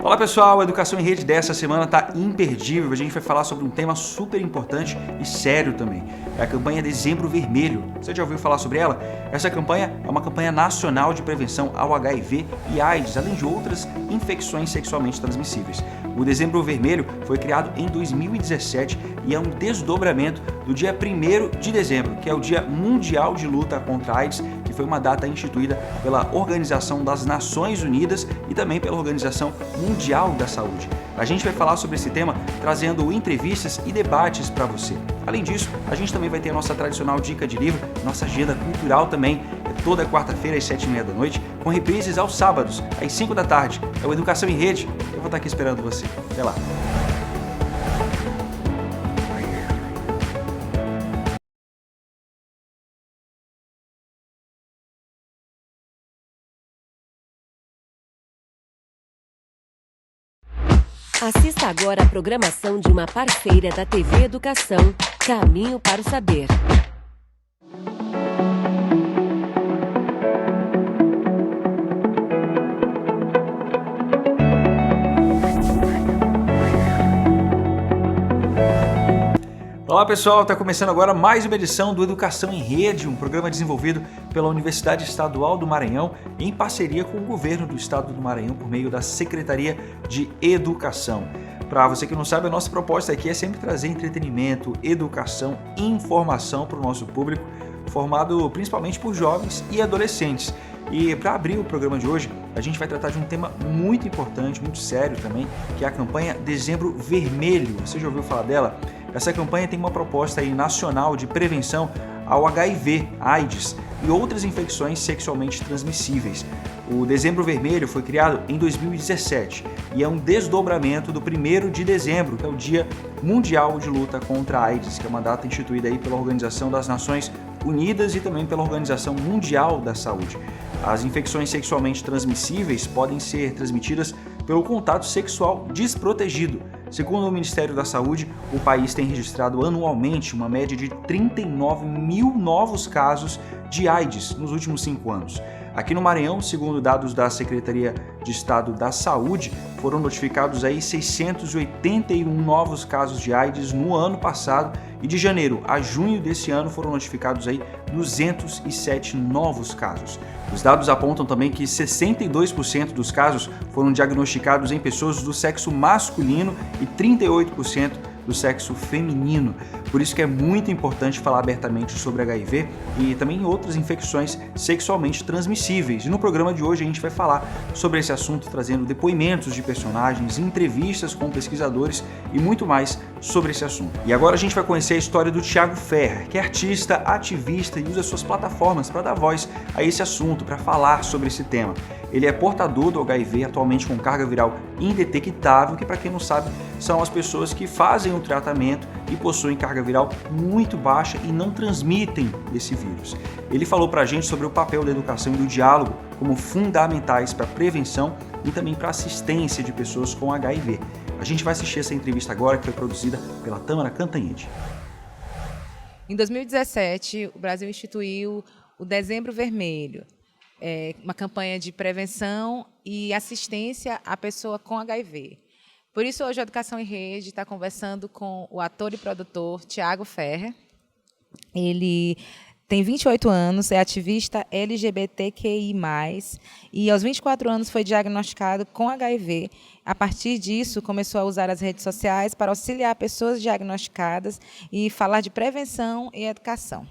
Olá pessoal, a Educação em Rede dessa semana está imperdível. A gente vai falar sobre um tema super importante e sério também. É a campanha Dezembro Vermelho. Você já ouviu falar sobre ela? Essa campanha é uma campanha nacional de prevenção ao HIV e AIDS, além de outras infecções sexualmente transmissíveis. O Dezembro Vermelho foi criado em 2017 e é um desdobramento do dia 1º de dezembro, que é o Dia Mundial de Luta contra a AIDS, que foi uma data instituída pela Organização das Nações Unidas e também pela Organização Mundial da Saúde. A gente vai falar sobre esse tema trazendo entrevistas e debates para você. Além disso, a gente também vai ter a nossa tradicional dica de livro, nossa agenda cultural também, toda quarta-feira às 7h30 com reprises aos sábados, às 5 da tarde. É o Educação em Rede. Eu vou estar aqui esperando você. Até lá. Assista agora a programação de uma parceira da TV Educação, Caminho para o Saber. Olá pessoal, está começando agora mais uma edição do Educação em Rede, um programa desenvolvido pela Universidade Estadual do Maranhão em parceria com o governo do estado do Maranhão por meio da Secretaria de Educação. Para você que não sabe, a nossa proposta aqui é sempre trazer entretenimento, educação e informação para o nosso público, formado principalmente por jovens e adolescentes. E para abrir o programa de hoje, a gente vai tratar de um tema muito importante, muito sério também, que é a campanha Dezembro Vermelho. Você já ouviu falar dela? Essa campanha tem uma proposta aí nacional de prevenção ao HIV, AIDS e outras infecções sexualmente transmissíveis. O Dezembro Vermelho foi criado em 2017 e é um desdobramento do 1º de dezembro, que é o Dia Mundial de Luta contra a AIDS, que é uma data instituída aí pela Organização das Nações Unidas e também pela Organização Mundial da Saúde. As infecções sexualmente transmissíveis podem ser transmitidas pelo contato sexual desprotegido. Segundo o Ministério da Saúde, o país tem registrado anualmente uma média de 39 mil novos casos de AIDS nos últimos 5 anos. Aqui no Maranhão, segundo dados da Secretaria de Estado da Saúde, foram notificados aí 681 novos casos de AIDS no ano passado e de janeiro a junho desse ano foram notificados aí 207 novos casos. Os dados apontam também que 62% dos casos foram diagnosticados em pessoas do sexo masculino e 38% do sexo feminino. Por isso que é muito importante falar abertamente sobre HIV e também outras infecções sexualmente transmissíveis. E no programa de hoje a gente vai falar sobre esse assunto, trazendo depoimentos de personagens, entrevistas com pesquisadores e muito mais sobre esse assunto. E agora a gente vai conhecer a história do Tiago Ferrer, que é artista, ativista e usa suas plataformas para dar voz a esse assunto, para falar sobre esse tema. Ele é portador do HIV, atualmente com carga viral indetectável, que para quem não sabe, são as pessoas que fazem o tratamento e possuem carga viral muito baixa e não transmitem esse vírus. Ele falou para a gente sobre o papel da educação e do diálogo como fundamentais para a prevenção e também para a assistência de pessoas com HIV. A gente vai assistir essa entrevista agora, que foi produzida pela Tâmara Cantanhede. Em 2017, o Brasil instituiu o Dezembro Vermelho, uma campanha de prevenção e assistência à pessoa com HIV. Por isso, hoje a Educação em Rede está conversando com o ator e produtor Tiago Ferrer. Ele tem 28 anos, é ativista LGBTQI+, e aos 24 anos foi diagnosticado com HIV. A partir disso, começou a usar as redes sociais para auxiliar pessoas diagnosticadas e falar de prevenção e educação.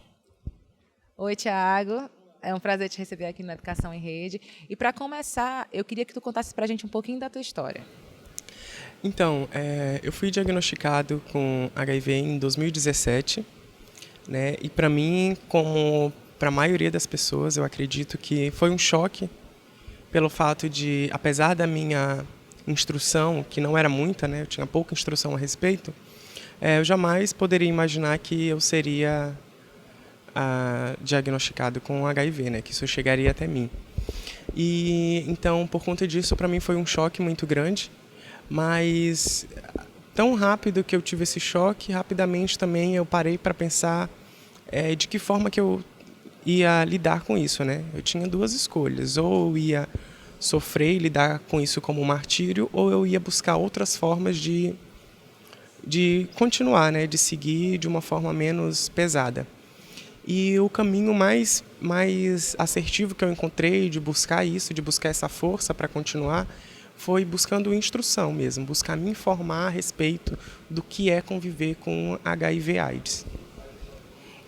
Oi, Tiago. É um prazer te receber aqui na Educação em Rede. E, para começar, eu queria que tu contasse para a gente um pouquinho da tua história. Então, eu fui diagnosticado com HIV em 2017, né? E para mim, como para a maioria das pessoas, eu acredito que foi um choque pelo fato de, apesar da minha instrução, que não era muita, né? Eu tinha pouca instrução a respeito, eu jamais poderia imaginar que eu seria diagnosticado com HIV, né? Que isso chegaria até mim. E então, por conta disso, para mim foi um choque muito grande, mas tão rápido que eu tive esse choque, rapidamente também eu parei para pensar de que forma que eu ia lidar com isso, né? Eu tinha duas escolhas, ou ia sofrer e lidar com isso como um martírio, ou eu ia buscar outras formas de continuar, né, de seguir de uma forma menos pesada. E o caminho mais assertivo que eu encontrei de buscar isso, de buscar essa força para continuar, foi buscando instrução mesmo, buscar me informar a respeito do que é conviver com HIV/AIDS.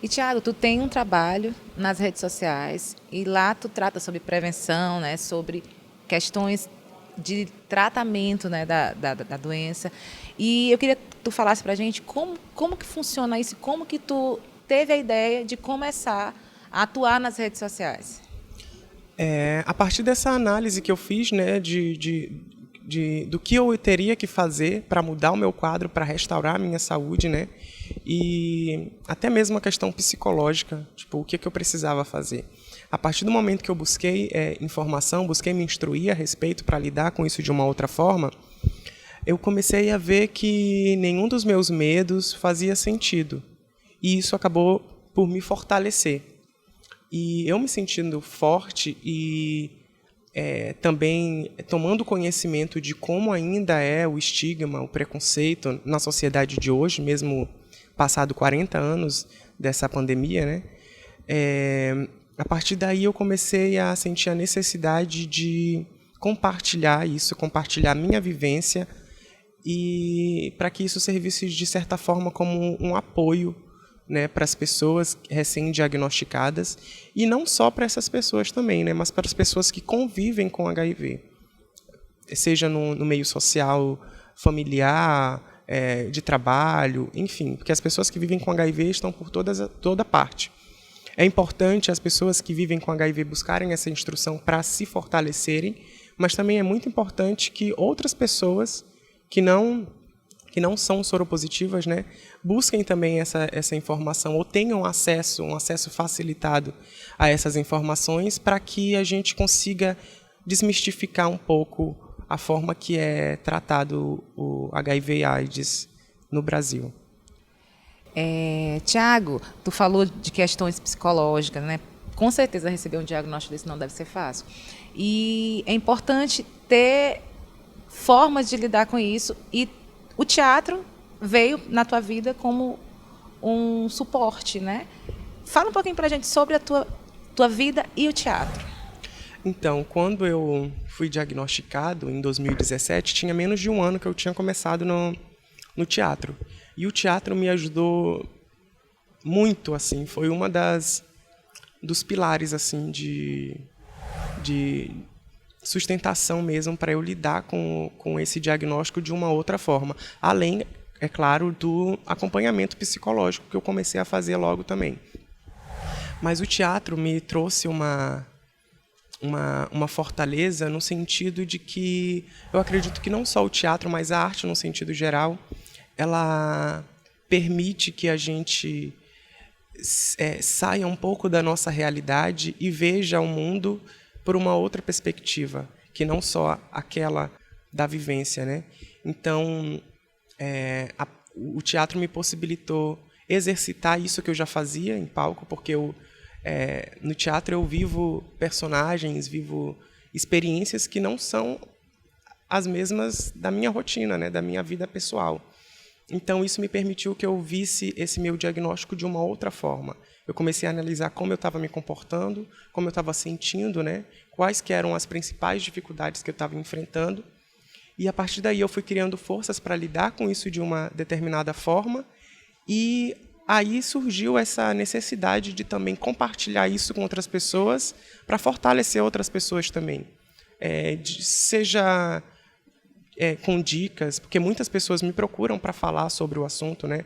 E, Tiago, tu tem um trabalho nas redes sociais e lá tu trata sobre prevenção, né, sobre questões de tratamento, né, da doença. E eu queria que tu falasse para a gente como que funciona isso, como que tu teve a ideia de começar a atuar nas redes sociais. A partir dessa análise que eu fiz, né, do que eu teria que fazer para mudar o meu quadro, para restaurar a minha saúde, né, e até mesmo a questão psicológica, tipo, o que eu precisava fazer. A partir do momento que eu busquei informação, busquei me instruir a respeito para lidar com isso de uma outra forma, eu comecei a ver que nenhum dos meus medos fazia sentido. E isso acabou por me fortalecer. E eu me sentindo forte e também tomando conhecimento de como ainda é o estigma, o preconceito na sociedade de hoje, mesmo passado 40 anos dessa pandemia, né? A partir daí eu comecei a sentir a necessidade de compartilhar isso, compartilhar minha vivência, e para que isso servisse de certa forma como um apoio, né, para as pessoas recém-diagnosticadas, e não só para essas pessoas também, né, mas para as pessoas que convivem com HIV, seja no meio social, familiar, de trabalho, enfim, porque as pessoas que vivem com HIV estão por toda parte. É importante as pessoas que vivem com HIV buscarem essa instrução para se fortalecerem, mas também é muito importante que outras pessoas que não são soropositivas, né, busquem também essa informação, ou tenham um acesso facilitado a essas informações, para que a gente consiga desmistificar um pouco a forma que é tratado o HIV/AIDS no Brasil. Tiago, tu falou de questões psicológicas, né? Com certeza receber um diagnóstico desse não deve ser fácil. E é importante ter formas de lidar com isso, e o teatro veio na tua vida como um suporte, né? Fala um pouquinho pra gente sobre a tua vida e o teatro. Então, quando eu fui diagnosticado, em 2017, tinha menos de um ano que eu tinha começado no teatro. E o teatro me ajudou muito, assim, foi uma dos pilares, assim, de sustentação mesmo para eu lidar com esse diagnóstico de uma outra forma. Além, é claro, do acompanhamento psicológico que eu comecei a fazer logo também. Mas o teatro me trouxe uma fortaleza no sentido de que eu acredito que não só o teatro, mas a arte no sentido geral, ela permite que a gente saia um pouco da nossa realidade e veja o mundo por uma outra perspectiva, que não só aquela da vivência, né? Então, o teatro me possibilitou exercitar isso que eu já fazia em palco, porque no teatro eu vivo personagens, vivo experiências que não são as mesmas da minha rotina, né? Da minha vida pessoal. Então, isso me permitiu que eu visse esse meu diagnóstico de uma outra forma. Eu comecei a analisar como eu estava me comportando, como eu estava sentindo, né? Quais que eram as principais dificuldades que eu estava enfrentando. E, a partir daí, eu fui criando forças para lidar com isso de uma determinada forma. E aí surgiu essa necessidade de também compartilhar isso com outras pessoas, para fortalecer outras pessoas também. Seja com dicas, porque muitas pessoas me procuram para falar sobre o assunto, né?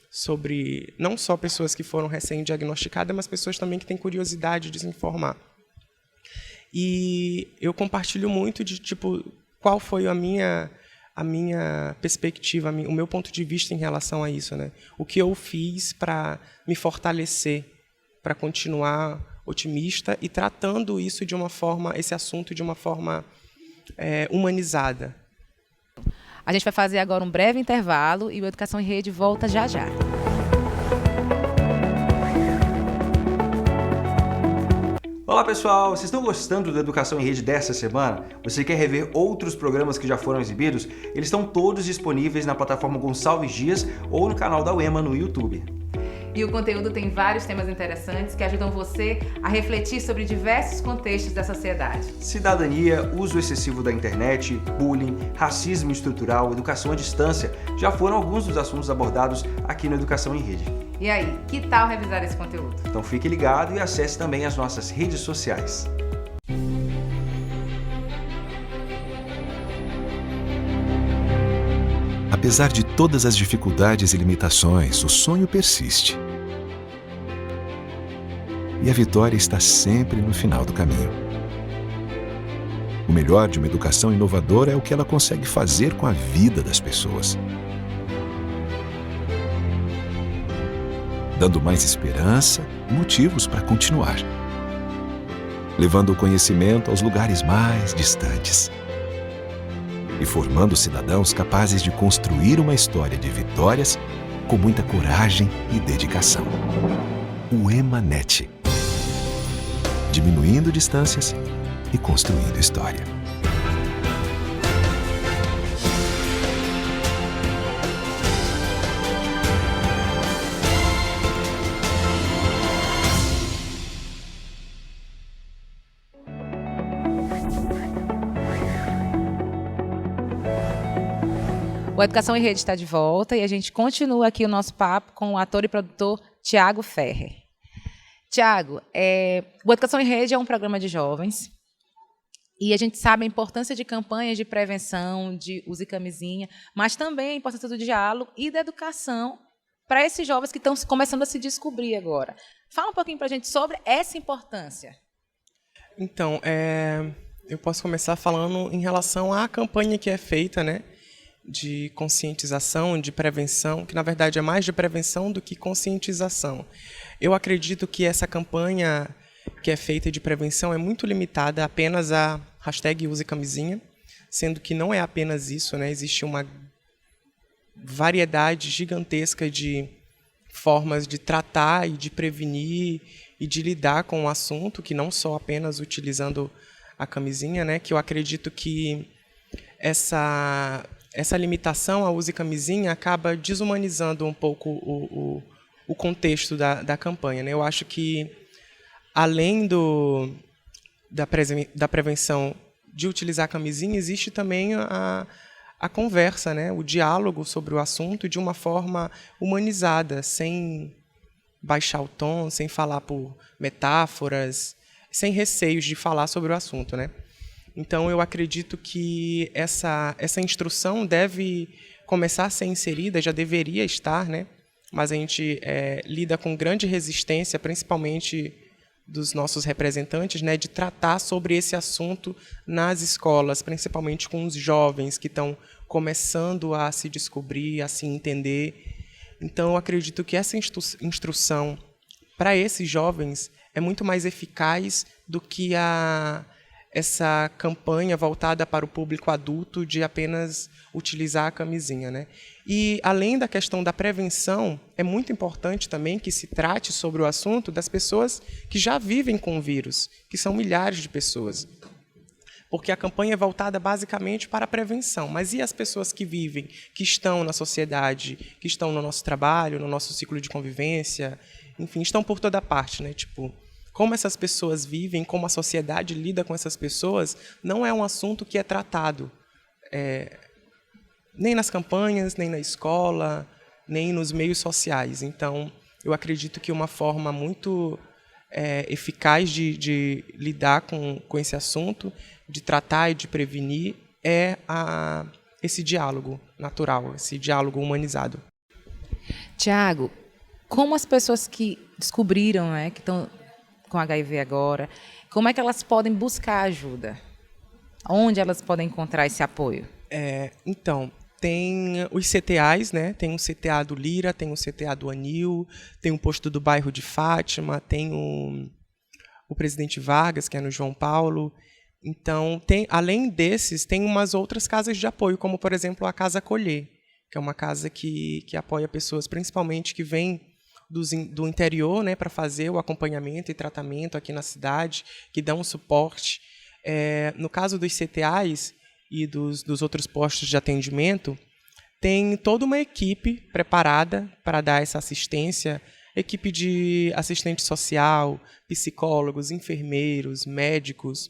Sobre não só pessoas que foram recém-diagnosticadas, mas pessoas também que têm curiosidade de se informar. E eu compartilho muito de tipo qual foi a minha perspectiva, o meu ponto de vista em relação a isso, né? O que eu fiz para me fortalecer, para continuar otimista e tratando isso de uma forma, esse assunto de uma forma humanizada. A gente vai fazer agora um breve intervalo e o Educação em Rede volta já já. Olá pessoal, vocês estão gostando do Educação em Rede dessa semana? Você quer rever outros programas que já foram exibidos? Eles estão todos disponíveis na plataforma Gonçalves Dias ou no canal da UEMA no YouTube. E o conteúdo tem vários temas interessantes que ajudam você a refletir sobre diversos contextos da sociedade. Cidadania, uso excessivo da internet, bullying, racismo estrutural, educação à distância já foram alguns dos assuntos abordados aqui no Educação em Rede. E aí, que tal revisar esse conteúdo? Então fique ligado e acesse também as nossas redes sociais. Apesar de todas as dificuldades e limitações, o sonho persiste. E a vitória está sempre no final do caminho. O melhor de uma educação inovadora é o que ela consegue fazer com a vida das pessoas. Dando mais esperança e motivos para continuar. Levando o conhecimento aos lugares mais distantes. E formando cidadãos capazes de construir uma história de vitórias com muita coragem e dedicação. O EMANET. Diminuindo distâncias e construindo história. O Educação em Rede está de volta e a gente continua aqui o nosso papo com o ator e produtor Tiago Ferrer. Tiago, o Educação em Rede é um programa de jovens e a gente sabe a importância de campanhas de prevenção, de use camisinha, mas também a importância do diálogo e da educação para esses jovens que estão começando a se descobrir agora. Fala um pouquinho para a gente sobre essa importância. Então, eu posso começar falando em relação à campanha que é feita, né, de conscientização, de prevenção, que na verdade é mais de prevenção do que conscientização. Eu acredito que essa campanha que é feita de prevenção é muito limitada apenas à hashtag Use Camisinha, sendo que não é apenas isso, né? Existe uma variedade gigantesca de formas de tratar e de prevenir e de lidar com o assunto, que não só apenas utilizando a camisinha, né? Que eu acredito que essa limitação ao use camisinha acaba desumanizando um pouco o contexto da campanha, né? Eu acho que, além da prevenção de utilizar a camisinha, existe também a conversa, né? O diálogo sobre o assunto de uma forma humanizada, sem baixar o tom, sem falar por metáforas, sem receios de falar sobre o assunto, né? Então, eu acredito que essa instrução deve começar a ser inserida, já deveria estar, né? Mas a gente lida com grande resistência, principalmente dos nossos representantes, né, de tratar sobre esse assunto nas escolas, principalmente com os jovens que estão começando a se descobrir, a se entender. Então, eu acredito que essa instrução para esses jovens é muito mais eficaz do que essa campanha voltada para o público adulto de apenas utilizar a camisinha, né? E, além da questão da prevenção, é muito importante também que se trate sobre o assunto das pessoas que já vivem com o vírus, que são milhares de pessoas. Porque a campanha é voltada basicamente para a prevenção. Mas e as pessoas que vivem, que estão na sociedade, que estão no nosso trabalho, no nosso ciclo de convivência, enfim, estão por toda parte, né? Tipo, como essas pessoas vivem, como a sociedade lida com essas pessoas, não é um assunto que é tratado nem nas campanhas, nem na escola, nem nos meios sociais. Então, eu acredito que uma forma muito eficaz de lidar com esse assunto, de tratar e de prevenir, é esse diálogo natural, esse diálogo humanizado. Tiago, como as pessoas que descobriram, né, que estão com HIV agora, como é que elas podem buscar ajuda? Onde elas podem encontrar esse apoio? Então, tem os CTAs, né? Tem o CTA do Lira, tem o CTA do Anil, tem o posto do bairro de Fátima, tem o Presidente Vargas, que é no João Paulo. Então, além desses, tem umas outras casas de apoio, como, por exemplo, a Casa Acolher, que é uma casa que apoia pessoas, principalmente, que vêm do interior, né, para fazer o acompanhamento e tratamento aqui na cidade, que dão um suporte. No caso dos CTAs e dos outros postos de atendimento, tem toda uma equipe preparada para dar essa assistência, equipe de assistente social, psicólogos, enfermeiros, médicos.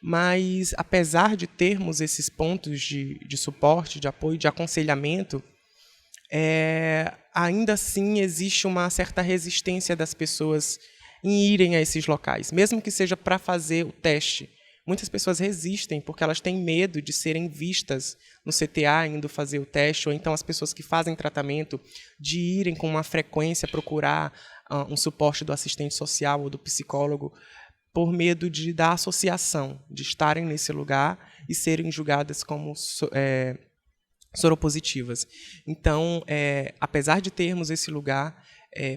Mas, apesar de termos esses pontos de suporte, de apoio, de aconselhamento, ainda assim existe uma certa resistência das pessoas em irem a esses locais, mesmo que seja para fazer o teste. Muitas pessoas resistem porque elas têm medo de serem vistas no CTA indo fazer o teste, ou então as pessoas que fazem tratamento de irem com uma frequência procurar um suporte do assistente social ou do psicólogo por medo da associação, de estarem nesse lugar e serem julgadas como soropositivas. Então, apesar de termos esse lugar,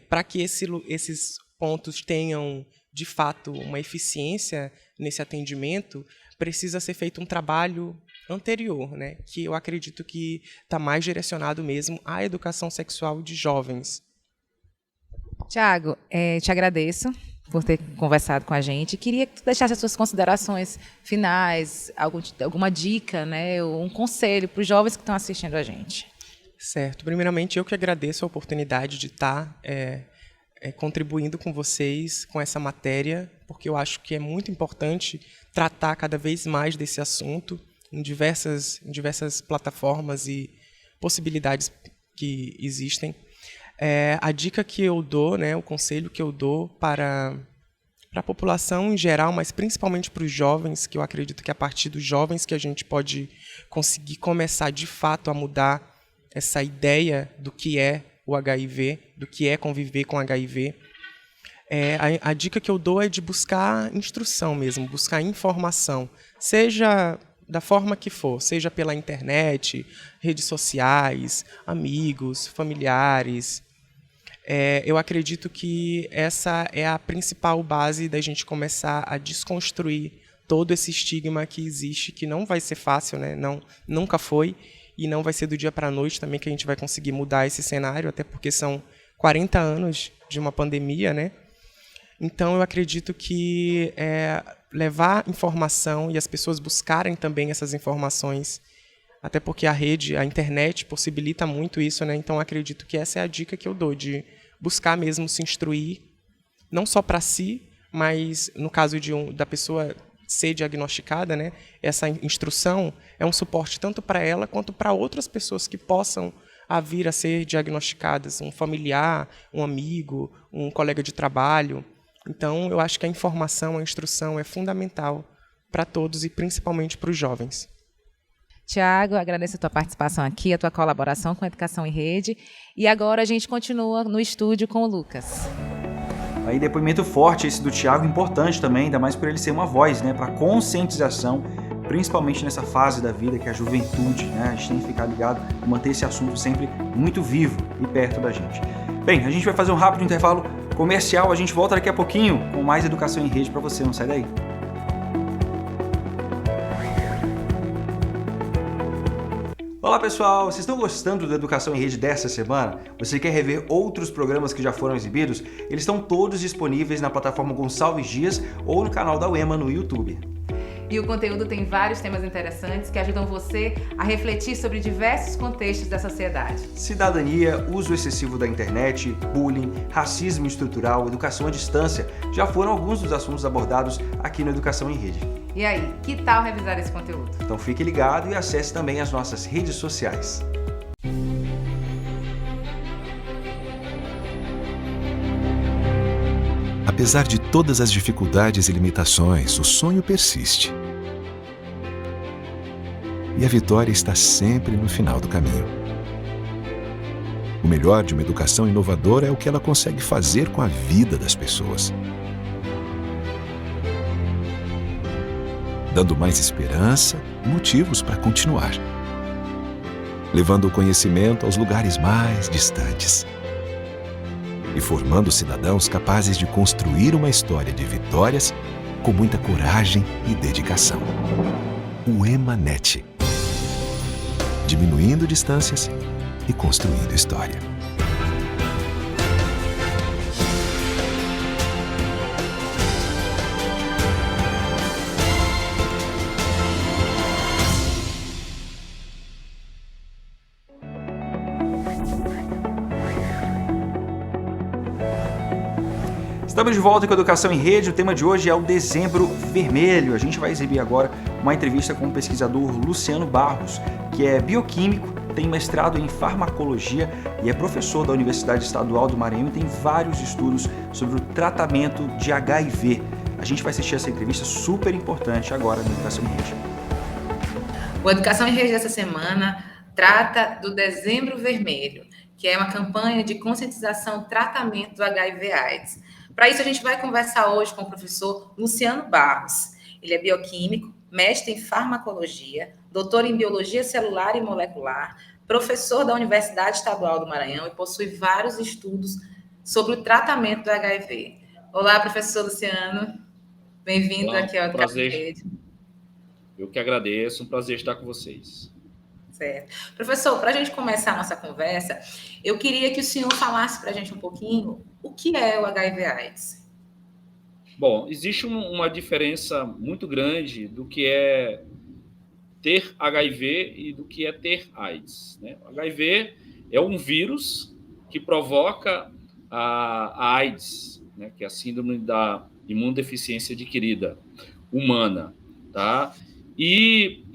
para que esses pontos tenham, de fato, uma eficiência nesse atendimento, precisa ser feito um trabalho anterior, né, que eu acredito que está mais direcionado mesmo à educação sexual de jovens. Tiago, te agradeço por ter conversado com a gente. Queria que tu deixasse as suas considerações finais, alguma dica, né, ou um conselho para os jovens que estão assistindo a gente. Certo. Primeiramente, eu que agradeço a oportunidade de estar contribuindo com vocês com essa matéria, porque eu acho que é muito importante tratar cada vez mais desse assunto em diversas plataformas e possibilidades que existem. A dica que eu dou, né, o conselho que eu dou para a população em geral, mas principalmente para os jovens, que eu acredito que é a partir dos jovens que a gente pode conseguir começar de fato a mudar essa ideia do que é o HIV, do que é conviver com HIV. A dica que eu dou é de buscar instrução mesmo, buscar informação, seja da forma que for, seja pela internet, redes sociais, amigos, familiares. Eu acredito que essa é a principal base da gente começar a desconstruir todo esse estigma que existe, que não vai ser fácil, né? Nunca foi, e não vai ser do dia para a noite também que a gente vai conseguir mudar esse cenário, até porque são 40 anos de uma pandemia, né? Então, eu acredito que levar informação e as pessoas buscarem também essas informações, até porque a internet possibilita muito isso, né? Então, eu acredito que essa é a dica que eu dou, de buscar mesmo se instruir, não só para si, mas no caso da pessoa ser diagnosticada, né? Essa instrução é um suporte tanto para ela quanto para outras pessoas que possam vir a ser diagnosticadas, um familiar, um amigo, um colega de trabalho. Então, eu acho que a informação, a instrução é fundamental para todos e principalmente para os jovens. Tiago, agradeço a tua participação aqui, a tua colaboração com a Educação em Rede. E agora a gente continua no estúdio com o Lucas. Aí, depoimento forte esse do Tiago, importante também, ainda mais por ele ser uma voz, né, para conscientização, principalmente nessa fase da vida que é a juventude, né? A gente tem que ficar ligado e manter esse assunto sempre muito vivo e perto da gente. Bem, a gente vai fazer um rápido intervalo comercial, a gente volta daqui a pouquinho com mais Educação em Rede para você, não sai daí. Olá pessoal, vocês estão gostando da Educação em Rede dessa semana? Você quer rever outros programas que já foram exibidos? Eles estão todos disponíveis na plataforma Gonçalves Dias ou no canal da UEMA no YouTube. E o conteúdo tem vários temas interessantes que ajudam você a refletir sobre diversos contextos da sociedade. Cidadania, uso excessivo da internet, bullying, racismo estrutural, educação à distância já foram alguns dos assuntos abordados aqui no Educação em Rede. E aí, que tal revisar esse conteúdo? Então fique ligado e acesse também as nossas redes sociais. Apesar de todas as dificuldades e limitações, o sonho persiste. E a vitória está sempre no final do caminho. O melhor de uma educação inovadora é o que ela consegue fazer com a vida das pessoas. Dando mais esperança e motivos para continuar. Levando o conhecimento aos lugares mais distantes. E formando cidadãos capazes de construir uma história de vitórias com muita coragem e dedicação. O EMANET. Diminuindo distâncias e construindo história. Estamos de volta com Educação em Rede. O tema de hoje é o Dezembro Vermelho. A gente vai exibir agora uma entrevista com o pesquisador Luciano Barros, que é bioquímico, tem mestrado em farmacologia e é professor da Universidade Estadual do Maranhão e tem vários estudos sobre o tratamento de HIV. A gente vai assistir essa entrevista super importante agora no Educação em Rede. O Educação em Rede dessa semana trata do Dezembro Vermelho, que é uma campanha de conscientização e tratamento do HIV/AIDS. Para isso, a gente vai conversar hoje com o professor Luciano Barros. Ele é bioquímico, mestre em farmacologia, doutor em biologia celular e molecular, professor da Universidade Estadual do Maranhão e possui vários estudos sobre o tratamento do HIV. Olá, professor Luciano. Bem-vindo aqui ao Educação em Rede. Eu que agradeço, um prazer estar com vocês. Certo. Professor, para a gente começar a nossa conversa, eu queria que o senhor falasse para a gente um pouquinho o que é o HIV/AIDS. Bom, existe uma diferença muito grande do que é ter HIV e do que é ter AIDS, né? O HIV é um vírus que provoca a AIDS, né? Que é a síndrome da imunodeficiência adquirida humana, tá? E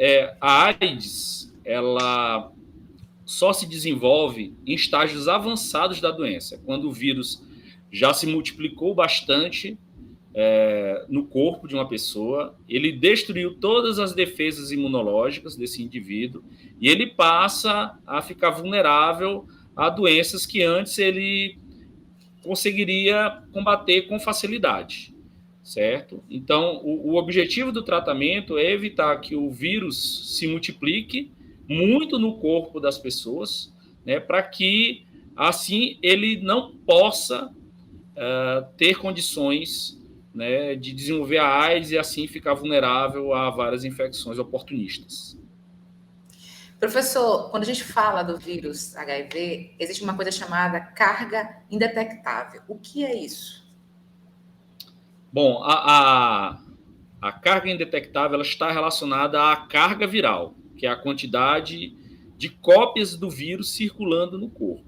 a AIDS, ela só se desenvolve em estágios avançados da doença, quando o vírus já se multiplicou bastante no corpo de uma pessoa, ele destruiu todas as defesas imunológicas desse indivíduo e ele passa a ficar vulnerável a doenças que antes ele conseguiria combater com facilidade, certo? Então, o objetivo do tratamento é evitar que o vírus se multiplique muito no corpo das pessoas, né, para que, assim, ele não possa ter condições, né, de desenvolver a AIDS e, assim, ficar vulnerável a várias infecções oportunistas. Professor, quando a gente fala do vírus HIV, existe uma coisa chamada carga indetectável. O que é isso? Bom, a carga indetectável ela está relacionada à carga viral, que é a quantidade de cópias do vírus circulando no corpo,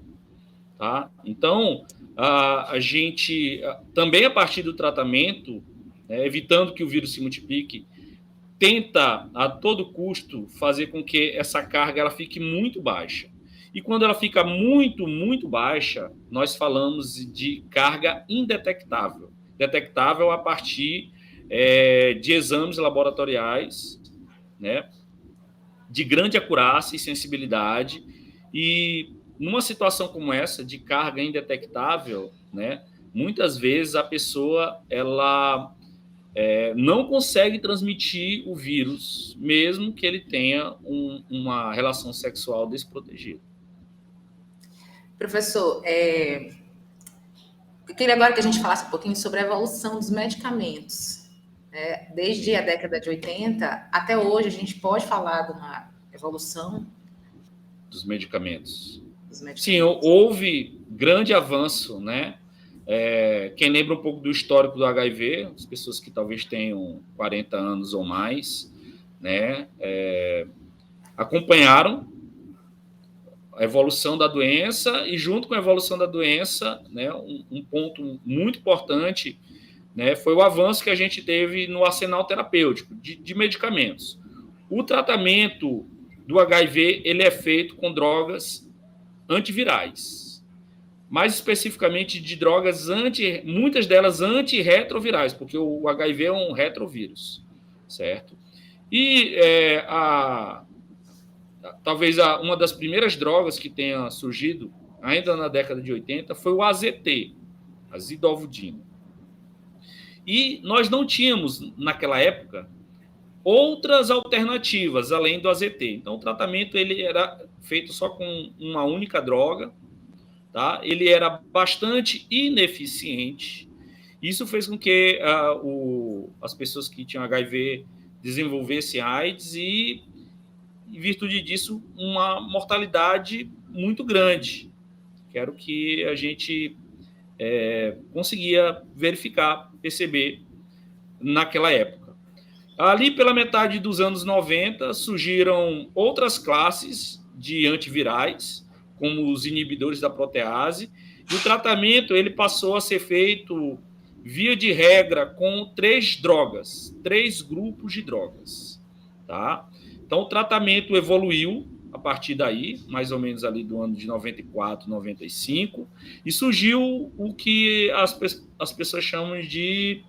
tá? Então, a gente, também a partir do tratamento, evitando que o vírus se multiplique, tenta a todo custo fazer com que essa carga ela fique muito baixa. E quando ela fica muito, muito baixa, nós falamos de carga indetectável. Detectável a partir de exames laboratoriais, né, de grande acurácia e sensibilidade. E numa situação como essa, de carga indetectável, né, muitas vezes a pessoa ela não consegue transmitir o vírus, mesmo que ele tenha uma relação sexual desprotegida. Professor, eu queria agora que a gente falasse um pouquinho sobre a evolução dos medicamentos. Desde a década de 80 até hoje, a gente pode falar de uma evolução dos medicamentos. Dos medicamentos. Sim, houve grande avanço, né? Quem lembra um pouco do histórico do HIV, as pessoas que talvez tenham 40 anos ou mais, né? Acompanharam a evolução da doença e, junto com a evolução da doença, né, um ponto muito importante, né, foi o avanço que a gente teve no arsenal terapêutico de medicamentos. O tratamento do HIV ele é feito com drogas antivirais, mais especificamente de drogas muitas delas antirretrovirais, porque o HIV é um retrovírus, certo? E talvez uma das primeiras drogas que tenha surgido, ainda na década de 80, foi o AZT, a zidovudina. E nós não tínhamos, naquela época, outras alternativas além do AZT. Então, o tratamento ele era feito só com uma única droga, tá? Ele era bastante ineficiente. Isso fez com que as pessoas que tinham HIV desenvolvessem AIDS e, em virtude disso, uma mortalidade muito grande, que era o que a gente conseguia verificar, perceber naquela época. Ali, pela metade dos anos 90, surgiram outras classes de antivirais, como os inibidores da protease, e o tratamento ele passou a ser feito via de regra, com 3 drogas, 3 grupos de drogas. Tá? Então, o tratamento evoluiu a partir daí, mais ou menos ali do ano de 94, 95, e surgiu o que as pessoas chamam de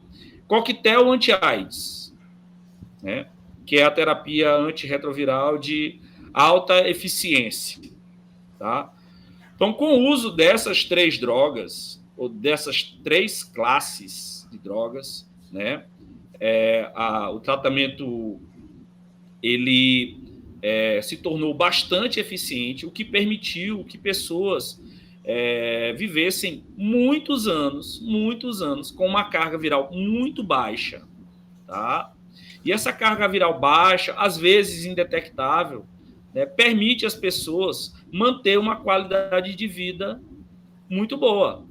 coquetel anti-AIDS, né? Que é a terapia antirretroviral de alta eficiência. Tá? Então, com o uso dessas 3 drogas, ou dessas 3 classes de drogas, né, o tratamento ele se tornou bastante eficiente, o que permitiu que pessoas vivessem muitos anos com uma carga viral muito baixa. Tá? E essa carga viral baixa, às vezes indetectável, né, permite às pessoas manter uma qualidade de vida muito boa.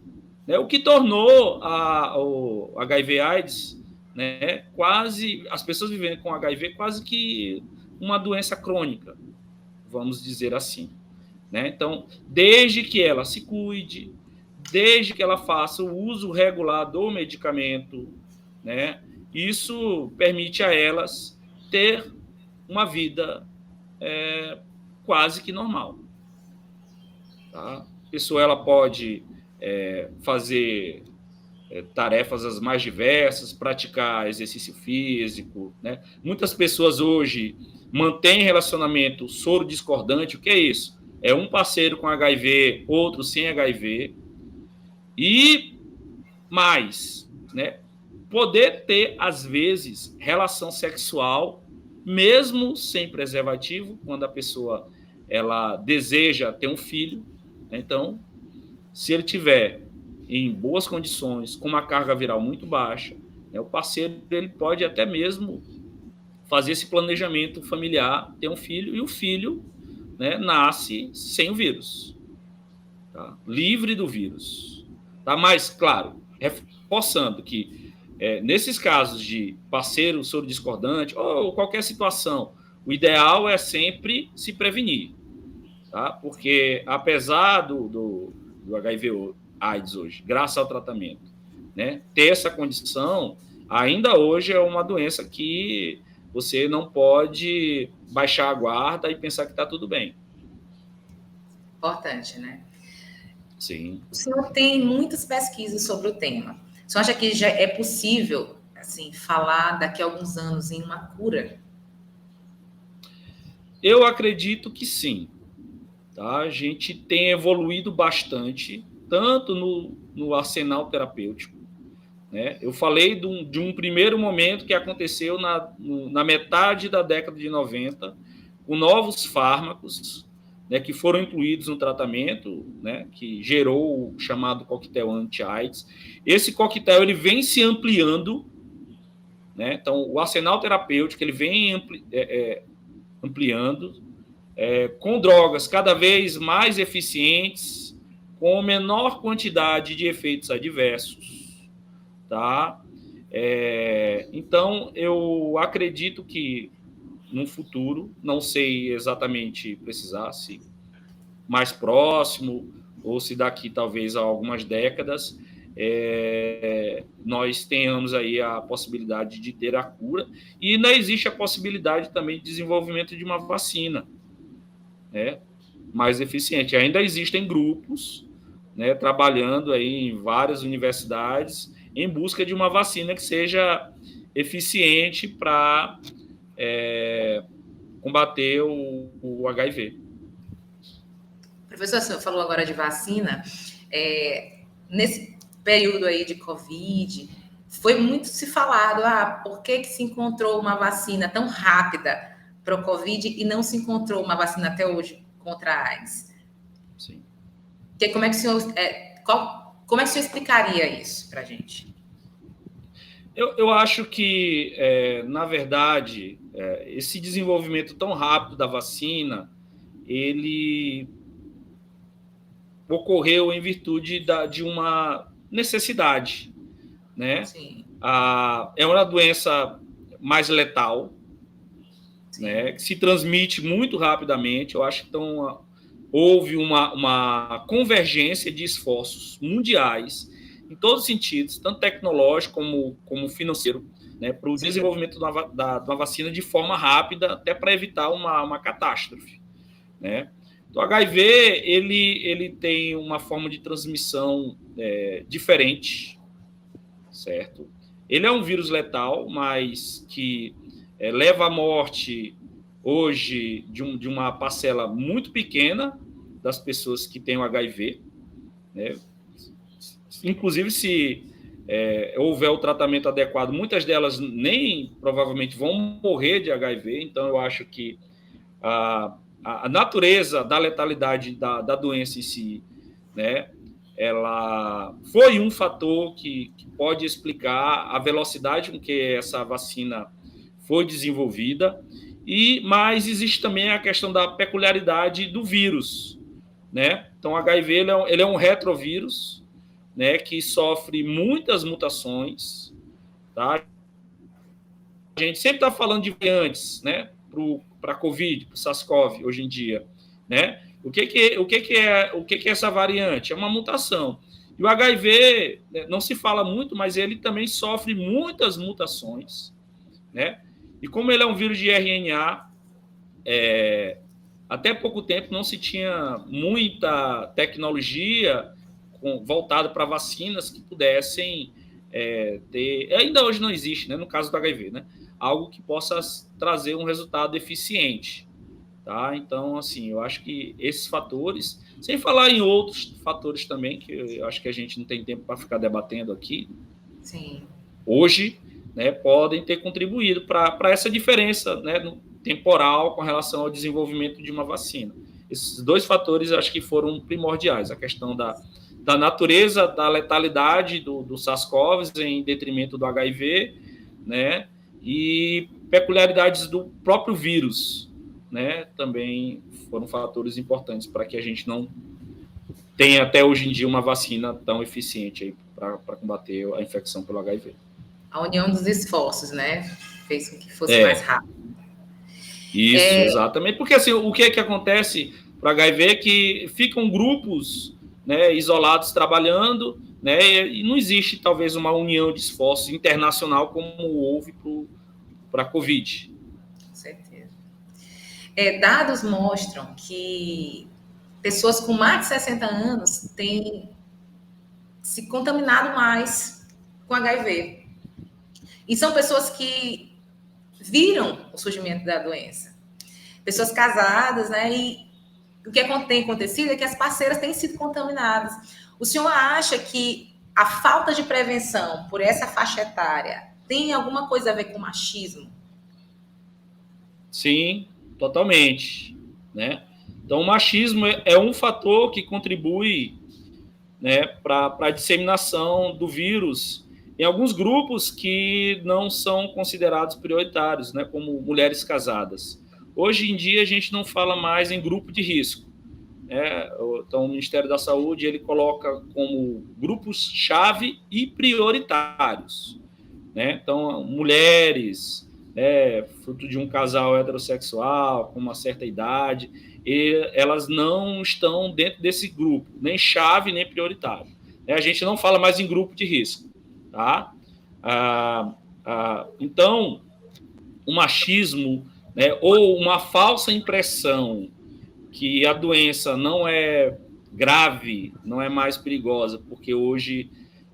Né? O que tornou o HIV/AIDS, né, quase, as pessoas vivendo com HIV quase que uma doença crônica, vamos dizer assim. Né? Então, desde que ela se cuide, desde que ela faça o uso regular do medicamento, né, isso permite a elas ter uma vida quase que normal. Tá? A pessoa ela pode fazer tarefas as mais diversas, praticar exercício físico. Né? Muitas pessoas hoje mantêm relacionamento soro discordante. O que é isso? É um parceiro com HIV, outro sem HIV. E mais, né? Poder ter, às vezes, relação sexual, mesmo sem preservativo, quando a pessoa ela deseja ter um filho. Né? Então, se ele tiver em boas condições, com uma carga viral muito baixa, né, o parceiro ele pode até mesmo fazer esse planejamento familiar, ter um filho, e o filho, né, nasce sem o vírus, tá? Livre do vírus. Tá? Mas, claro, reforçando que nesses casos de parceiro soro discordante ou qualquer situação, o ideal é sempre se prevenir. Tá? Porque, apesar do HIV/AIDS hoje, graças ao tratamento, né, ter essa condição, ainda hoje é uma doença que você não pode baixar a guarda e pensar que está tudo bem. Importante, né? Sim. O senhor tem muitas pesquisas sobre o tema. O senhor acha que já é possível, assim, falar daqui a alguns anos em uma cura? Eu acredito que sim. Tá? A gente tem evoluído bastante, tanto no arsenal terapêutico. Né? Eu falei de um primeiro momento que aconteceu na metade da década de 90, com novos fármacos, né, que foram incluídos no tratamento, né, que gerou o chamado coquetel anti-AIDS. Esse coquetel ele vem se ampliando, né? Então, o arsenal terapêutico ele vem ampliando, com drogas cada vez mais eficientes, com menor quantidade de efeitos adversos. Tá? Então, eu acredito que no futuro, não sei exatamente precisar, se mais próximo ou se daqui talvez a algumas décadas, nós tenhamos aí a possibilidade de ter a cura, e ainda existe a possibilidade também de desenvolvimento de uma vacina, né, mais eficiente. Ainda existem grupos, né, trabalhando aí em várias universidades em busca de uma vacina que seja eficiente para combater o HIV. Professor, o senhor falou agora de vacina. Nesse período aí de Covid, foi muito se falado, por que se encontrou uma vacina tão rápida para o Covid e não se encontrou uma vacina até hoje contra a AIDS? Sim. Como é que o senhor, como é que o senhor explicaria isso para a gente? Eu acho que, na verdade, esse desenvolvimento tão rápido da vacina, ele ocorreu em virtude de uma necessidade, né? Sim. É uma doença mais letal, né? Que se transmite muito rapidamente. Eu acho que então houve uma convergência de esforços mundiais em todos os sentidos, tanto tecnológico como financeiro, né, para o desenvolvimento de uma vacina de forma rápida, até para evitar uma catástrofe, né? Então, o HIV ele tem uma forma de transmissão diferente, certo? Ele é um vírus letal, mas que leva à morte hoje de uma parcela muito pequena das pessoas que têm o HIV, né? Inclusive, se houver o tratamento adequado, muitas delas nem provavelmente vão morrer de HIV. Então, eu acho que a natureza da letalidade da doença em si, né, ela foi um fator que pode explicar a velocidade com que essa vacina foi desenvolvida, mas existe também a questão da peculiaridade do vírus, né? Então, o HIV ele é um retrovírus, né, que sofre muitas mutações, tá? A gente sempre está falando de variantes, né, para a COVID, para o SARS-CoV, hoje em dia, né? O que é essa variante? É uma mutação. E o HIV, né, não se fala muito, mas ele também sofre muitas mutações, né? E como ele é um vírus de RNA, até pouco tempo não se tinha muita tecnologia voltada para vacinas que pudessem ter... Ainda hoje não existe, né, no caso do HIV, né? Algo que possa trazer um resultado eficiente. Tá? Então, assim, eu acho que esses fatores, sem falar em outros fatores também, que eu acho que a gente não tem tempo para ficar debatendo aqui, Sim. Hoje, né, podem ter contribuído para essa diferença, né, no temporal com relação ao desenvolvimento de uma vacina. Esses dois fatores eu acho que foram primordiais, a questão da natureza, da letalidade do SARS-CoV em detrimento do HIV, né, e peculiaridades do próprio vírus, né, também foram fatores importantes para que a gente não tenha até hoje em dia uma vacina tão eficiente para combater a infecção pelo HIV. A união dos esforços, né, fez com que fosse mais rápido. Isso, exatamente. Porque assim, o que acontece para o HIV é que ficam grupos, né, isolados trabalhando, né, e não existe talvez uma união de esforços internacional como houve para a COVID. Com certeza. Dados mostram que pessoas com mais de 60 anos têm se contaminado mais com HIV. E são pessoas que viram o surgimento da doença. Pessoas casadas, né? E o que tem acontecido é que as parceiras têm sido contaminadas. O senhor acha que a falta de prevenção por essa faixa etária tem alguma coisa a ver com machismo? Sim, totalmente, né? Então, o machismo é um fator que contribui, né, para a disseminação do vírus em alguns grupos que não são considerados prioritários, né, como mulheres casadas. Hoje em dia, a gente não fala mais em grupo de risco, né? Então, o Ministério da Saúde ele coloca como grupos-chave e prioritários, né? Então, mulheres, fruto de um casal heterossexual com uma certa idade, e elas não estão dentro desse grupo, nem chave, nem prioritário. A gente não fala mais em grupo de risco. Tá? Então, o machismo, né, ou uma falsa impressão que a doença não é grave, não é mais perigosa, porque hoje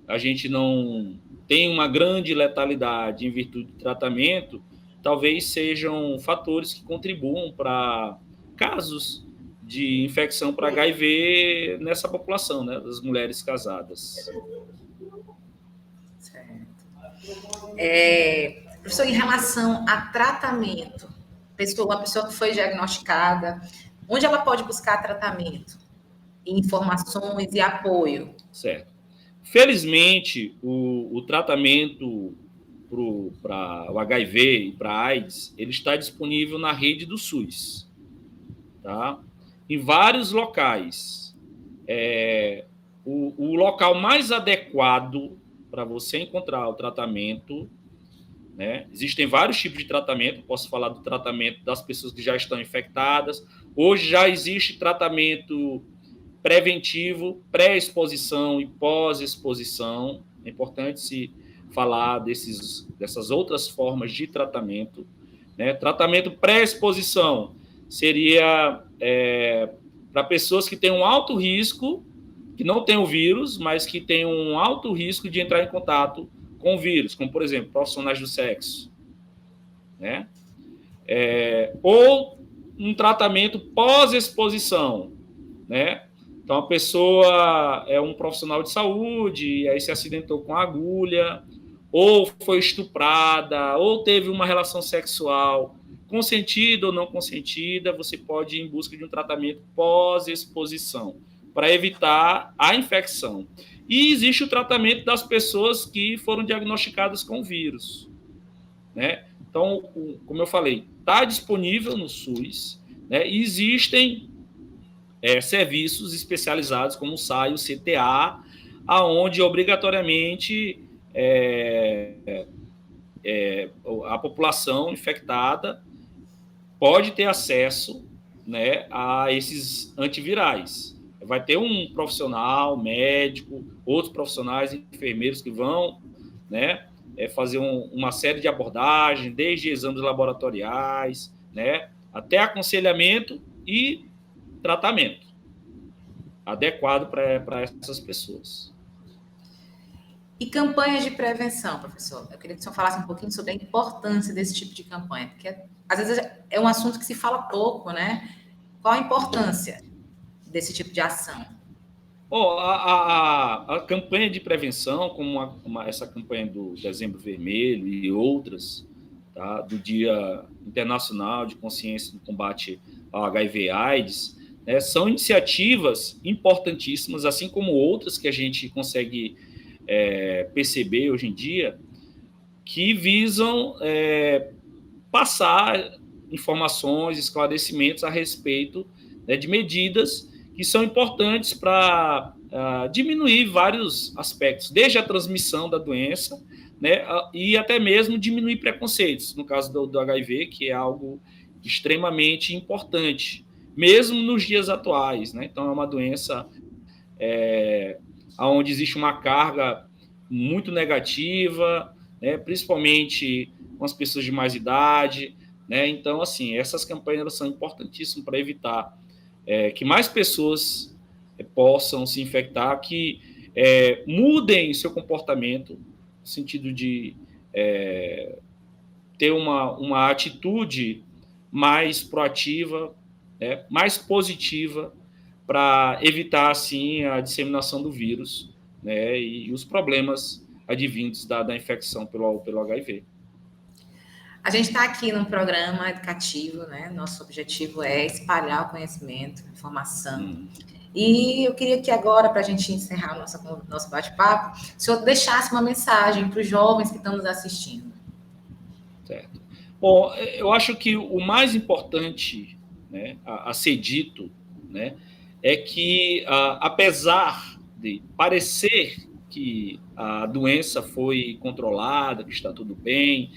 a gente não tem uma grande letalidade em virtude do tratamento, talvez sejam fatores que contribuam para casos de infecção para HIV nessa população, né, das mulheres casadas. Certo. Professor, em relação a tratamento, a pessoa que foi diagnosticada, onde ela pode buscar tratamento, informações e apoio? Certo. Felizmente, o tratamento para o HIV e para a AIDS, ele está disponível na rede do SUS, tá? Em vários locais. O local mais adequado para você encontrar o tratamento, né? Existem vários tipos de tratamento, posso falar do tratamento das pessoas que já estão infectadas. Hoje já existe tratamento preventivo, pré-exposição e pós-exposição. É importante se falar dessas outras formas de tratamento, né? Tratamento pré-exposição seria para pessoas que têm um alto risco, que não têm o vírus, mas que têm um alto risco de entrar em contato com o vírus, como, por exemplo, profissionais do sexo, né? Ou um tratamento pós-exposição, né? Então, a pessoa é um profissional de saúde, e aí se acidentou com agulha, ou foi estuprada, ou teve uma relação sexual consentida ou não consentida, você pode ir em busca de um tratamento pós-exposição, para evitar a infecção. E existe o tratamento das pessoas que foram diagnosticadas com vírus, né? Então, como eu falei, está disponível no SUS, né? E existem serviços especializados como o SAI, o CTA, aonde obrigatoriamente a população infectada pode ter acesso, né, a esses antivirais. Vai ter um profissional, médico, outros profissionais, enfermeiros que vão, né, fazer uma série de abordagens, desde exames laboratoriais, né, até aconselhamento e tratamento adequado para essas pessoas. E campanhas de prevenção, professor? Eu queria que o senhor falasse um pouquinho sobre a importância desse tipo de campanha, porque às vezes é um assunto que se fala pouco, né? Qual a importância desse tipo de ação? A campanha de prevenção, como essa campanha do Dezembro Vermelho e outras, tá, do Dia Internacional de Consciência do Combate ao HIV/AIDS, né, são iniciativas importantíssimas, assim como outras que a gente consegue perceber hoje em dia, que visam passar informações, esclarecimentos a respeito, né, de medidas que são importantes para diminuir vários aspectos, desde a transmissão da doença, né, e até mesmo diminuir preconceitos, no caso do HIV, que é algo extremamente importante, mesmo nos dias atuais, né? Então, é uma doença onde existe uma carga muito negativa, né, principalmente com as pessoas de mais idade, né? Então, assim, essas campanhas são importantíssimas para evitar que mais pessoas possam se infectar, que mudem seu comportamento, no sentido de ter uma atitude mais proativa, mais positiva, para evitar, assim, a disseminação do vírus, né, e os problemas advindos da infecção pelo HIV. A gente está aqui num programa educativo, né? Nosso objetivo é espalhar o conhecimento, informação. E eu queria que agora, para a gente encerrar o nosso bate-papo, o senhor deixasse uma mensagem para os jovens que estão nos assistindo. Certo. Bom, eu acho que o mais importante, né, a ser dito, né, é que, apesar de parecer que a doença foi controlada, que está tudo bem,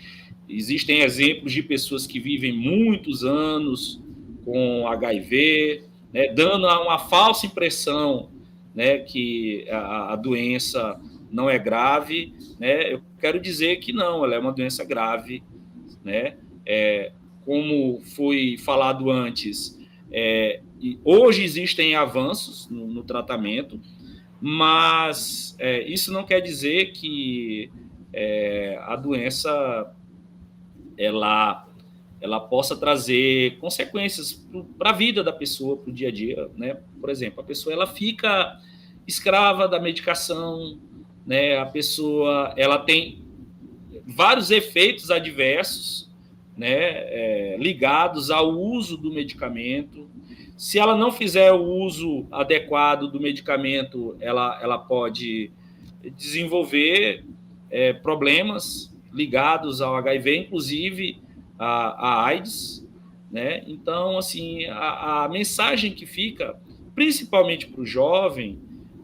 existem exemplos de pessoas que vivem muitos anos com HIV, né, dando uma falsa impressão, né, que a doença não é grave, né? Eu quero dizer que não, ela é uma doença grave, né? Como foi falado antes, hoje existem avanços no tratamento, mas isso não quer dizer que a doença ela possa trazer consequências para a vida da pessoa, para o dia a dia, né? Por exemplo, a pessoa ela fica escrava da medicação, né? A pessoa ela tem vários efeitos adversos, né? Ligados ao uso do medicamento. Se ela não fizer o uso adequado do medicamento, ela pode desenvolver problemas ligados ao HIV, inclusive a AIDS, né? Então, assim, a mensagem que fica, principalmente para o jovem,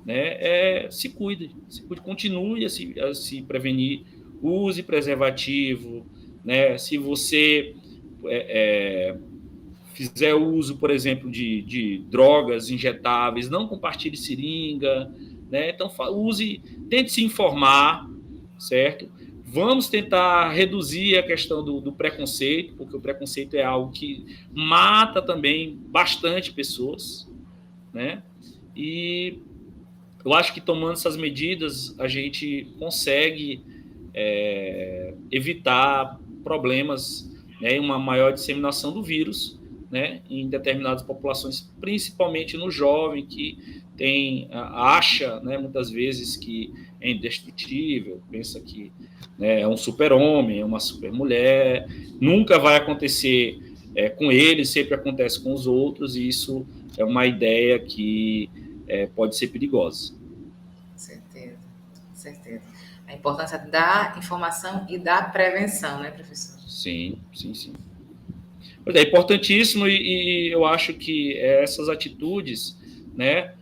né, se cuide, continue a se prevenir, use preservativo, né? Se você fizer uso, por exemplo, de drogas injetáveis, não compartilhe seringa, né? Então, tente se informar, certo? Vamos tentar reduzir a questão do preconceito, porque o preconceito é algo que mata também bastante pessoas, né? E eu acho que tomando essas medidas a gente consegue evitar problemas, né, e uma maior disseminação do vírus, né, em determinadas populações, principalmente no jovem que acha, né, muitas vezes que é indestrutível, pensa que, né, é um super-homem, é uma super-mulher, nunca vai acontecer com ele, sempre acontece com os outros, e isso é uma ideia que pode ser perigosa. Certeza, certeza. A importância da informação e da prevenção, né, professor? Sim. É importantíssimo, e eu acho que essas atitudes, né,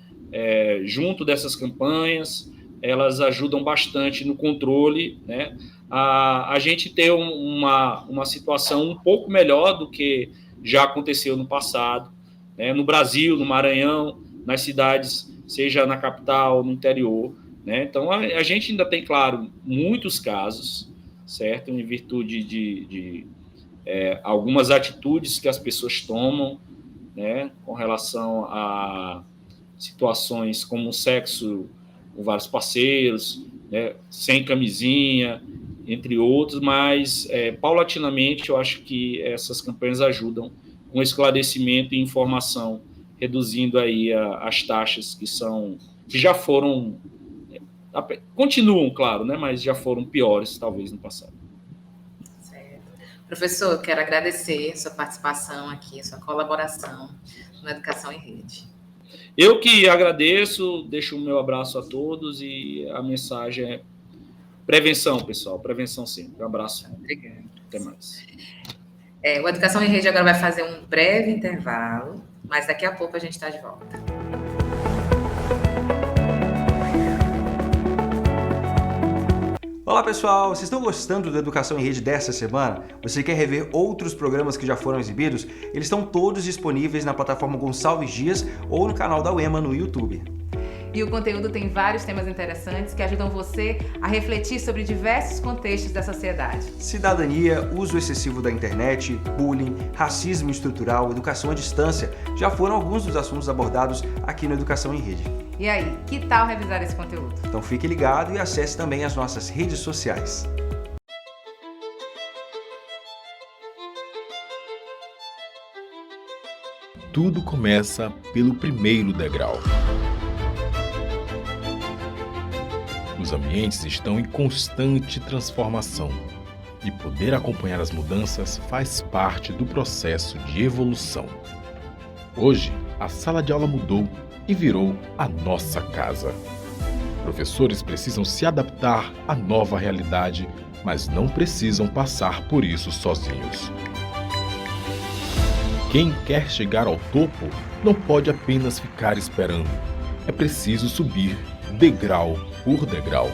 junto dessas campanhas, elas ajudam bastante no controle, né, a gente ter uma situação um pouco melhor do que já aconteceu no passado, né, no Brasil, no Maranhão, nas cidades, seja na capital, no interior, né? Então, a gente ainda tem, claro, muitos casos, certo? Em virtude de algumas atitudes que as pessoas tomam, né, com relação a situações como o sexo com vários parceiros, né, sem camisinha, entre outros, mas paulatinamente eu acho que essas campanhas ajudam com esclarecimento e informação, reduzindo aí as taxas que já foram, continuam, claro, né, mas já foram piores, talvez, no passado. Certo. Professor, quero agradecer sua participação aqui, sua colaboração na Educação em Rede. Eu que agradeço, deixo o meu abraço a todos e a mensagem é prevenção, pessoal, prevenção sempre. Um abraço. Obrigada. Até mais. O Educação em Rede agora vai fazer um breve intervalo, mas daqui a pouco a gente está de volta. Olá pessoal, vocês estão gostando da Educação em Rede dessa semana? Você quer rever outros programas que já foram exibidos? Eles estão todos disponíveis na plataforma Gonçalves Dias ou no canal da UEMA no YouTube. E o conteúdo tem vários temas interessantes que ajudam você a refletir sobre diversos contextos da sociedade. Cidadania, uso excessivo da internet, bullying, racismo estrutural, educação à distância já foram alguns dos assuntos abordados aqui no Educação em Rede. E aí, que tal revisar esse conteúdo? Então fique ligado e acesse também as nossas redes sociais. Tudo começa pelo primeiro degrau. Os ambientes estão em constante transformação e poder acompanhar as mudanças faz parte do processo de evolução. Hoje, a sala de aula mudou e virou a nossa casa. Professores precisam se adaptar à nova realidade, mas não precisam passar por isso sozinhos. Quem quer chegar ao topo não pode apenas ficar esperando. É preciso subir degrau por degrau.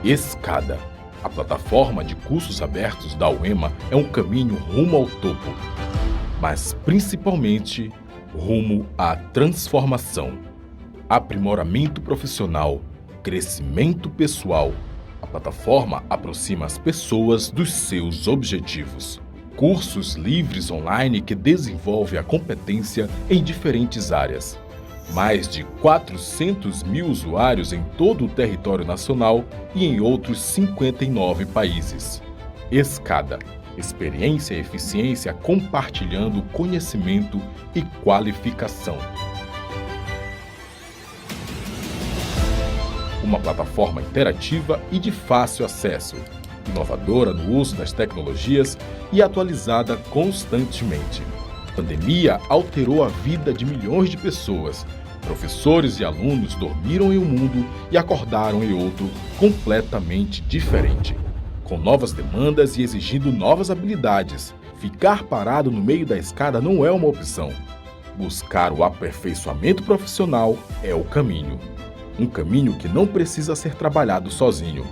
Escada. A plataforma de cursos abertos da UEMA é um caminho rumo ao topo, mas principalmente rumo à transformação, aprimoramento profissional, crescimento pessoal. A plataforma aproxima as pessoas dos seus objetivos. Cursos livres online que desenvolvem a competência em diferentes áreas. Mais de 400 mil usuários em todo o território nacional e em outros 59 países. Escada. Experiência e eficiência compartilhando conhecimento e qualificação. Uma plataforma interativa e de fácil acesso, inovadora no uso das tecnologias e atualizada constantemente. A pandemia alterou a vida de milhões de pessoas. Professores e alunos dormiram em um mundo e acordaram em outro completamente diferente. Com novas demandas e exigindo novas habilidades, ficar parado no meio da escada não é uma opção. Buscar o aperfeiçoamento profissional é o caminho. Um caminho que não precisa ser trabalhado sozinho.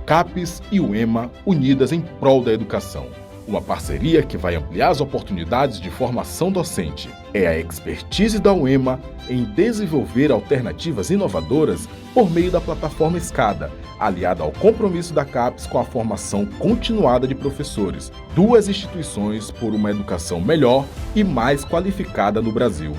CAPES e UEMA unidas em prol da educação. uma parceria que vai ampliar as oportunidades de formação docente. É a expertise da UEMA em desenvolver alternativas inovadoras por meio da plataforma Escada, aliada ao compromisso da CAPES com a formação continuada de professores, 2 instituições por uma educação melhor e mais qualificada no Brasil.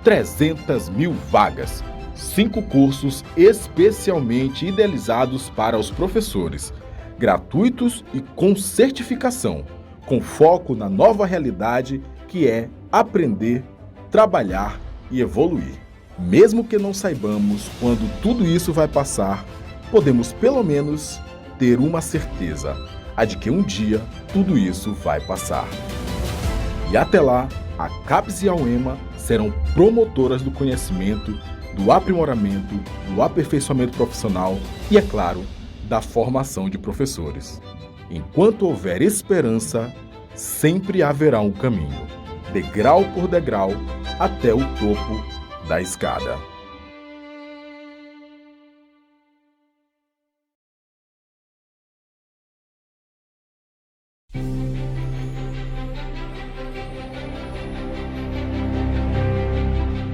300 mil vagas, 5 cursos especialmente idealizados para os professores, gratuitos e com certificação, com foco na nova realidade que é aprender, trabalhar e evoluir. Mesmo que não saibamos quando tudo isso vai passar, podemos pelo menos ter uma certeza, a de que um dia tudo isso vai passar. E até lá, a CAPES e a UEMA serão promotoras do conhecimento, do aprimoramento, do aperfeiçoamento profissional e, é claro, da formação de professores. Enquanto houver esperança, sempre haverá um caminho, degrau por degrau, até o topo da escada.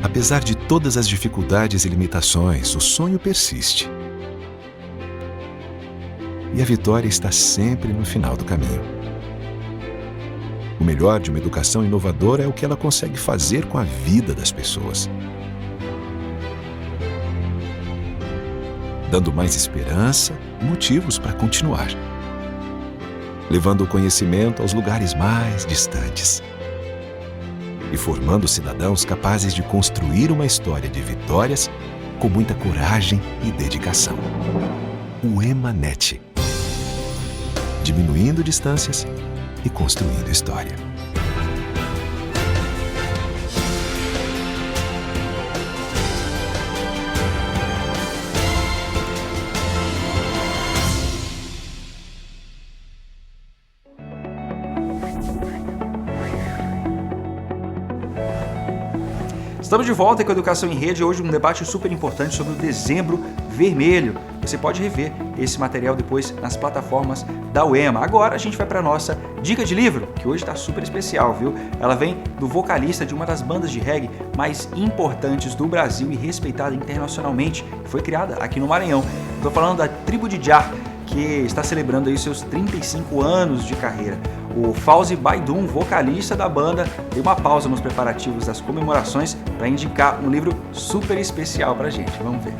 Apesar de todas as dificuldades e limitações, o sonho persiste. E a vitória está sempre no final do caminho. O melhor de uma educação inovadora é o que ela consegue fazer com a vida das pessoas. Dando mais esperança e motivos para continuar. Levando o conhecimento aos lugares mais distantes. E formando cidadãos capazes de construir uma história de vitórias com muita coragem e dedicação. O EMAnet. Diminuindo distâncias e construindo história. Estamos de volta com a Educação em Rede, hoje um debate super importante sobre o Dezembro Vermelho. Você pode rever esse material depois nas plataformas da UEMA. Agora a gente vai para a nossa dica de livro, que hoje está super especial, viu? Ela vem do vocalista de uma das bandas de reggae mais importantes do Brasil e respeitada internacionalmente, que foi criada aqui no Maranhão. Estou falando da Tribo de Jah, que está celebrando aí seus 35 anos de carreira. O Fauzi Baidun, vocalista da banda, deu uma pausa nos preparativos das comemorações para indicar um livro super especial para a gente. Vamos ver.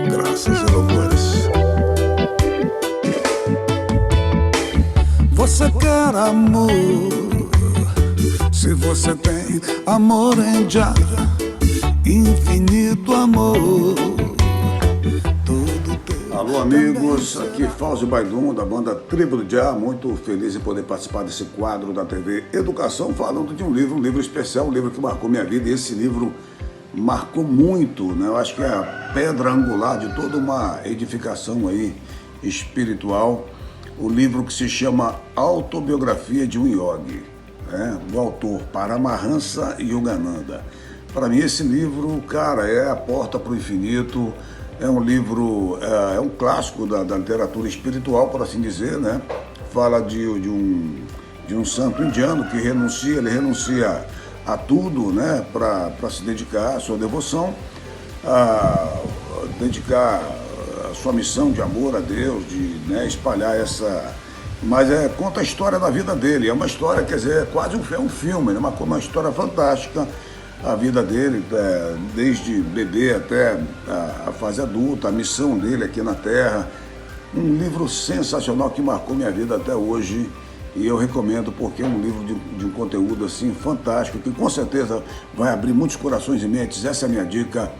Graças e louvores. Você quer amor? Se você tem amor em Jah, infinito amor. Alô amigos, aqui Fauzi Baidun da banda Tribo de Jah, muito feliz em poder participar desse quadro da TV Educação, falando de um livro especial, um livro que marcou minha vida, e esse livro marcou muito, né? Eu acho que é a pedra angular de toda uma edificação aí espiritual, o livro que se chama Autobiografia de um Yogi, do autor Paramahansa Yogananda. Para mim esse livro, cara, é a porta para o infinito, é um livro, é um clássico da literatura espiritual, por assim dizer, né? Fala de um santo indiano que ele renuncia a tudo, né? Para se dedicar à sua devoção, a dedicar a sua missão de amor a Deus, de, né, espalhar essa... Mas conta a história da vida dele, é uma história, quer dizer, é quase um filme, né? Uma história fantástica, a vida dele, desde bebê até a fase adulta, a missão dele aqui na Terra. Um livro sensacional que marcou minha vida até hoje, e eu recomendo porque é um livro de um conteúdo assim fantástico, que com certeza vai abrir muitos corações e mentes. Essa é a minha dica.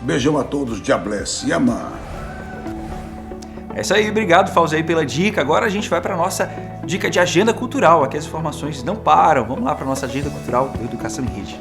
Beijão a todos, Jah bless, Yaman. É isso aí, obrigado Fauzi aí pela dica. Agora a gente vai para a nossa dica de agenda cultural. Aqui as informações não param. Vamos lá para a nossa agenda cultural do Educação em Rede.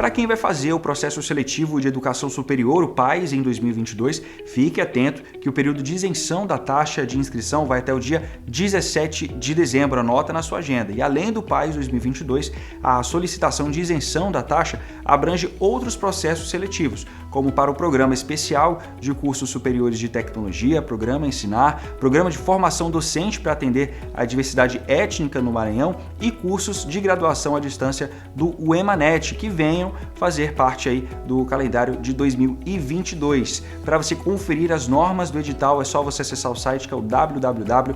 para quem vai fazer o processo seletivo de educação superior, o PAES, em 2022, fique atento que o período de isenção da taxa de inscrição vai até o dia 17 de dezembro, anota na sua agenda. E além do PAES 2022, a solicitação de isenção da taxa abrange outros processos seletivos, como para o Programa Especial de Cursos Superiores de Tecnologia, Programa Ensinar, Programa de Formação Docente para atender a diversidade étnica no Maranhão e cursos de graduação à distância do UEMANET, que venham fazer parte aí do calendário de 2022. Para você conferir as normas do edital, é só você acessar o site que é o www.ema.br.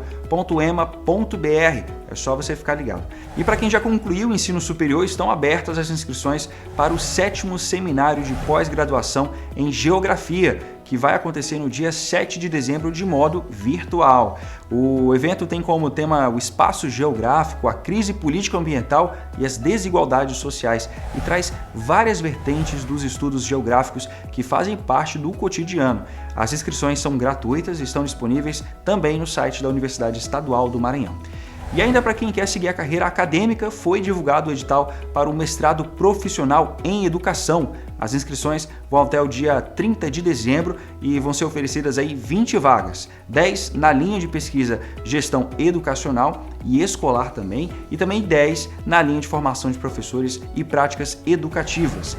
É só você ficar ligado. E para quem já concluiu o ensino superior, estão abertas as inscrições para o 7º Seminário de Pós-Graduação em Geografia, que vai acontecer no dia 7 de dezembro de modo virtual. O evento tem como tema o espaço geográfico, a crise político-ambiental e as desigualdades sociais e traz várias vertentes dos estudos geográficos que fazem parte do cotidiano. As inscrições são gratuitas e estão disponíveis também no site da Universidade Estadual do Maranhão. E ainda para quem quer seguir a carreira acadêmica, foi divulgado o edital para o mestrado profissional em educação. As inscrições vão até o dia 30 de dezembro e vão ser oferecidas aí 20 vagas, 10 na linha de pesquisa gestão educacional e escolar também, e também 10 na linha de formação de professores e práticas educativas.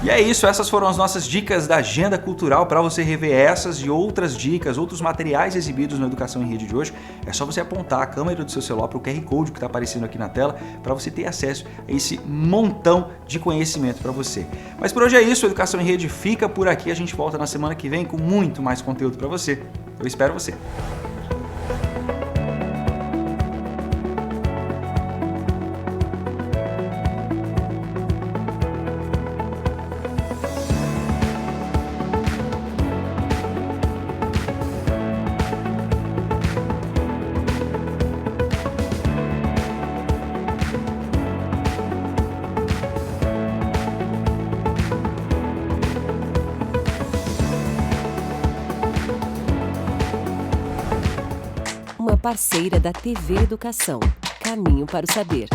E é isso, essas foram as nossas dicas da agenda cultural. Para você rever essas e outras dicas, outros materiais exibidos na Educação em Rede de hoje, é só você apontar a câmera do seu celular para o QR Code que está aparecendo aqui na tela, para você ter acesso a esse montão de conhecimento para você. Mas por hoje é isso, a Educação em Rede fica por aqui, a gente volta na semana que vem com muito mais conteúdo para você. Eu espero você. Uma parceira da TV Educação. Caminho para o Saber.